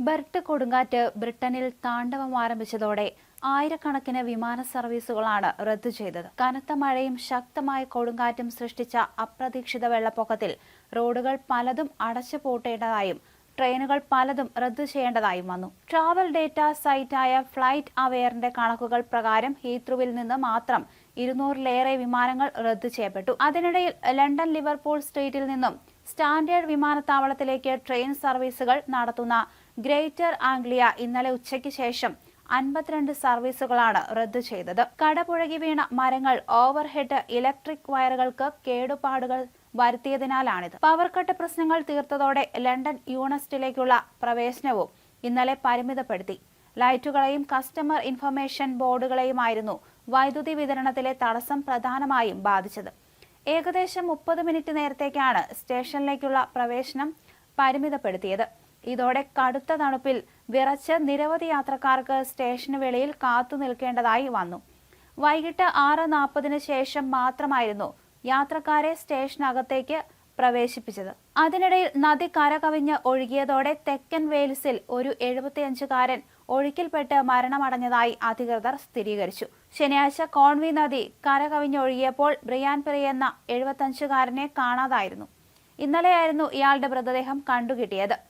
Bert കൊടുങ്കാറ്റ് ബ്രിട്ടനിൽ താണ്ഡവം ആരംഭിച്ചതോടെ ആയിരക്കണക്കിന് വിമാന സർവീസുകളാണ് റദ്ദു ചെയ്തത്. കനത്ത മഴയും ശക്തമായ കൊടുങ്കാറ്റും സൃഷ്ടിച്ച അപ്രതീക്ഷിത വെള്ളപ്പൊക്കത്തിൽ റോഡുകൾ പലതും അടച്ചുപൂട്ടേണ്ടതായും ട്രെയിനുകൾ പലതും റദ്ദു ചെയ്യേണ്ടതായും വന്നു. ട്രാവൽ ഡേറ്റ സൈറ്റായ ഫ്ലൈറ്റ് അവെയറിന്റെ കണക്കുകൾ പ്രകാരം ഹീത്രൂവിൽ നിന്ന് മാത്രം 200-ലേറെ വിമാനങ്ങൾ റദ്ദു ചെയ്യപ്പെട്ടു. അതിനിടയിൽ ലണ്ടൻ ലിവർപൂൾ സ്ട്രീറ്റിൽ നിന്നും സ്റ്റാൻഡേർഡ് വിമാനത്താവളത്തിലേക്ക് ട്രെയിൻ സർവീസുകൾ നടത്തുന്ന ഗ്രേറ്റർ ആംഗ്ലിയ ഇന്നലെ ഉച്ചയ്ക്ക് ശേഷം 52 സർവീസുകളാണ് റദ്ദു ചെയ്തത്. കടപുഴകി വീണ മരങ്ങൾ ഓവർഹെഡ് ഇലക്ട്രിക് വയറുകൾക്ക് കേടുപാടുകൾ വരുത്തിയതിനാലാണിത്. പവർ കട്ട് പ്രശ്നങ്ങൾ തീർത്തതോടെ ലണ്ടൻ യൂണിസ്റ്റിലേക്കുള്ള പ്രവേശനവും ഇന്നലെ പരിമിതപ്പെടുത്തി. ലൈറ്റുകളെയും കസ്റ്റമർ ഇൻഫർമേഷൻ ബോർഡുകളെയുമായിരുന്നു വൈദ്യുതി വിതരണത്തിലെ തടസ്സം പ്രധാനമായും ബാധിച്ചത്. ഏകദേശം 30 മിനിറ്റ് നേരത്തേക്കാണ് സ്റ്റേഷനിലേക്കുള്ള പ്രവേശനം പരിമിതപ്പെടുത്തിയത്. ഇതോടെ കടുത്ത തണുപ്പിൽ വിറച്ച് നിരവധി യാത്രക്കാർക്ക് സ്റ്റേഷന് വെളിയിൽ കാത്തു നിൽക്കേണ്ടതായി വന്നു. വൈകിട്ട് 6:40 ശേഷം മാത്രമായിരുന്നു യാത്രക്കാരെ സ്റ്റേഷനകത്തേക്ക് പ്രവേശിപ്പിച്ചത്. അതിനിടയിൽ നദി കരകവിഞ്ഞ് ഒഴുകിയതോടെ തെക്കൻ വെയിൽസിൽ ഒരു 75-കാരൻ ഒഴുക്കിൽപ്പെട്ട് മരണമടഞ്ഞതായി അധികൃതർ സ്ഥിരീകരിച്ചു. ശനിയാഴ്ച കോൺവി നദി കരകവിഞ്ഞൊഴുകിയപ്പോൾ ബ്രിയാൻ പെറി എന്ന 75-കാരനെ കാണാതായിരുന്നു. ഇന്നലെയായിരുന്നു ഇയാളുടെ മൃതദേഹം കണ്ടുകിട്ടിയത്.